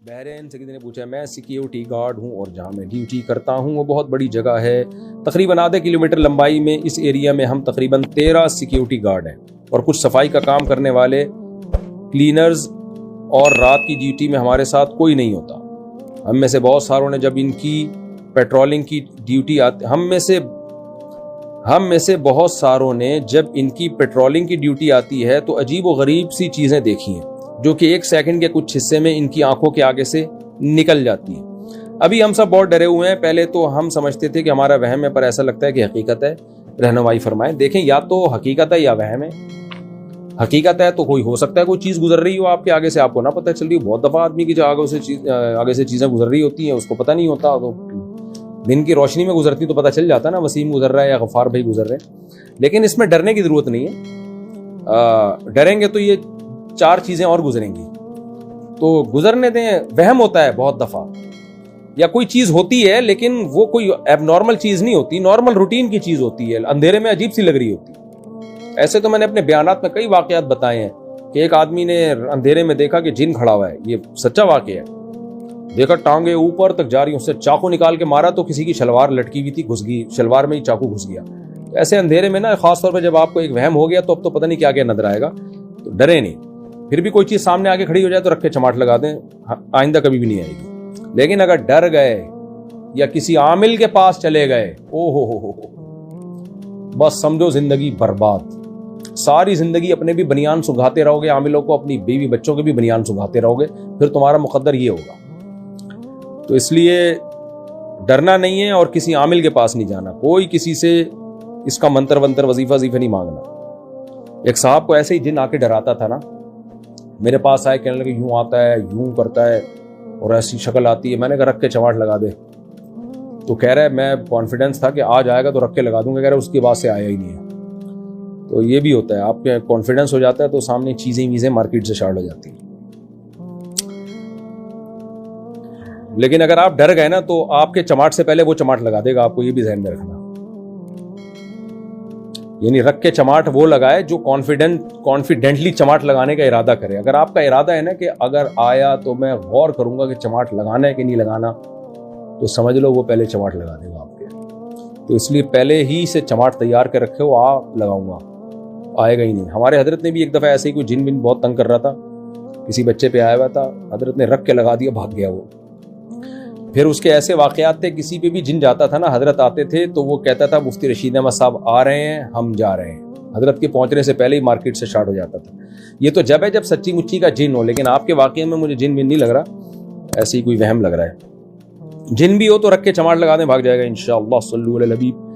بحرین سے کسی نے پوچھا میں سیکیورٹی گارڈ ہوں اور جہاں میں ڈیوٹی کرتا ہوں وہ بہت بڑی جگہ ہے، تقریباً آدھے کلومیٹر لمبائی میں اس ایریا میں ہم تقریباً 13 سیکیورٹی گارڈ ہیں اور کچھ صفائی کا کام کرنے والے کلینرز، اور رات کی ڈیوٹی میں ہمارے ساتھ کوئی نہیں ہوتا۔ ہم میں سے بہت ساروں نے جب ان کی پیٹرولنگ کی ڈیوٹی آتی ہم میں سے بہت ساروں نے جب ان کی پیٹرولنگ کی ڈیوٹی آتی ہے تو عجیب و غریب سی چیزیں دیکھی ہیں جو کہ ایک سیکنڈ کے کچھ حصے میں ان کی آنکھوں کے آگے سے نکل جاتی ہیں۔ ابھی ہم سب بہت ڈرے ہوئے ہیں، پہلے تو ہم سمجھتے تھے کہ ہمارا وہم ہے، پر ایسا لگتا ہے کہ حقیقت ہے۔ رہنمائی فرمائیں۔ دیکھیں، یا تو حقیقت ہے یا وہم ہے۔ حقیقت ہے تو کوئی ہو سکتا ہے کوئی چیز گزر رہی ہو آپ کے آگے سے، آپ کو نہ پتہ چل رہی ہو۔ بہت دفعہ آدمی کی جو آگے سے چیزیں گزر رہی ہوتی ہیں اس کو پتہ نہیں ہوتا، تو دن کی روشنی میں گزرتی تو پتہ چل جاتا نا وسیم گزر رہا ہے یا غفار بھائی گزر رہے ہیں۔ لیکن اس میں ڈرنے کی ضرورت نہیں ہے، ڈریں گے تو یہ 4 چیزیں اور گزریں گی، تو گزرنے دیں۔ وہم ہوتا ہے بہت دفعہ، یا کوئی چیز ہوتی ہے لیکن وہ کوئی ایب نارمل چیز نہیں ہوتی، نارمل روٹین کی چیز ہوتی ہے، اندھیرے میں عجیب سی لگ رہی ہوتی ہے۔ ایسے تو میں نے اپنے بیانات میں کئی واقعات بتائے ہیں کہ ایک آدمی نے اندھیرے میں دیکھا کہ جن کھڑا ہوا ہے، یہ سچا واقعہ ہے۔ دیکھا ٹانگیں اوپر تک جا رہی، اس سے چاقو نکال کے مارا تو کسی کی شلوار لٹکی ہوئی تھی، گھس گئی شلوار میں ہی چاقو گھس گیا۔ ایسے اندھیرے میں نا، خاص طور پہ جب آپ کو ایک وہم ہو گیا تو اب تو پتہ نہیں کیا کیا نظر آئے گا، تو ڈرے نہیں۔ پھر بھی کوئی چیز سامنے آگے کھڑی ہو جائے تو رکھ کے چماٹ لگا دیں، آئندہ کبھی بھی نہیں آئے گی۔ لیکن اگر ڈر گئے یا کسی عامل کے پاس چلے گئے، او ہو بس سمجھو زندگی برباد۔ ساری زندگی اپنے بھی بنیان سنگھاتے رہو گے، عاملوں کو اپنی بیوی بچوں کے بھی بنیان سنگھاتے رہو گے، پھر تمہارا مقدر یہ ہوگا۔ تو اس لیے ڈرنا نہیں ہے اور کسی عامل کے پاس نہیں جانا، کوئی کسی سے اس کا منتر ونتر وظیفہ نہیں مانگنا۔ ایک صاحب کو ایسے ہی جن آ کے ڈراتا تھا نا، میرے پاس آئے، کہنے لگے یوں آتا ہے، یوں کرتا ہے اور ایسی شکل آتی ہے۔ میں نے کہا رکھ کے چماٹ لگا دے، تو کہہ رہا ہے میں کانفیڈنس تھا کہ آج آئے گا تو رکھ کے لگا دوں گا، کہہ رہا ہے اس کے بعد سے آیا ہی نہیں ہے۔ تو یہ بھی ہوتا ہے، آپ کے کانفیڈنس ہو جاتا ہے تو سامنے چیزیں مارکیٹ سے شارٹ ہو جاتی ہیں۔ لیکن اگر آپ ڈر گئے نا تو آپ کے چماٹ سے پہلے وہ چماٹ لگا دے گا آپ کو، یہ بھی ذہن میں رکھنا۔ یعنی رکھ کے چماٹ وہ لگائے جو کانفیڈنٹلی چماٹ لگانے کا ارادہ کرے۔ اگر آپ کا ارادہ ہے نا کہ اگر آیا تو میں غور کروں گا کہ چماٹ لگانا ہے کہ نہیں لگانا، تو سمجھ لو وہ پہلے چماٹ لگا دے گا آپ کے۔ تو اس لیے پہلے ہی سے چماٹ تیار کر رکھے ہو، لگاؤں گا، آئے گا ہی نہیں۔ ہمارے حضرت نے بھی ایک دفعہ ایسے ہی کوئی جن بہت تنگ کر رہا تھا، کسی بچے پہ آیا ہوا تھا، حضرت نے رکھ کے لگا دیا، بھاگ گیا وہ۔ پھر اس کے ایسے واقعات تھے، کسی پہ بھی جن جاتا تھا نا، حضرت آتے تھے تو وہ کہتا تھا مفتی رشید احمد صاحب آ رہے ہیں، ہم جا رہے ہیں۔ حضرت کے پہنچنے سے پہلے ہی مارکیٹ سے شارٹ ہو جاتا تھا۔ یہ تو جب ہے جب سچی مچی کا جن ہو، لیکن آپ کے واقعے میں مجھے جن نہیں لگ رہا، ایسے ہی کوئی وہم لگ رہا ہے۔ جن بھی ہو تو رکھ کے چماٹ لگا دیں، بھاگ جائے گا انشاءاللہ۔ صلو علی الحبیب۔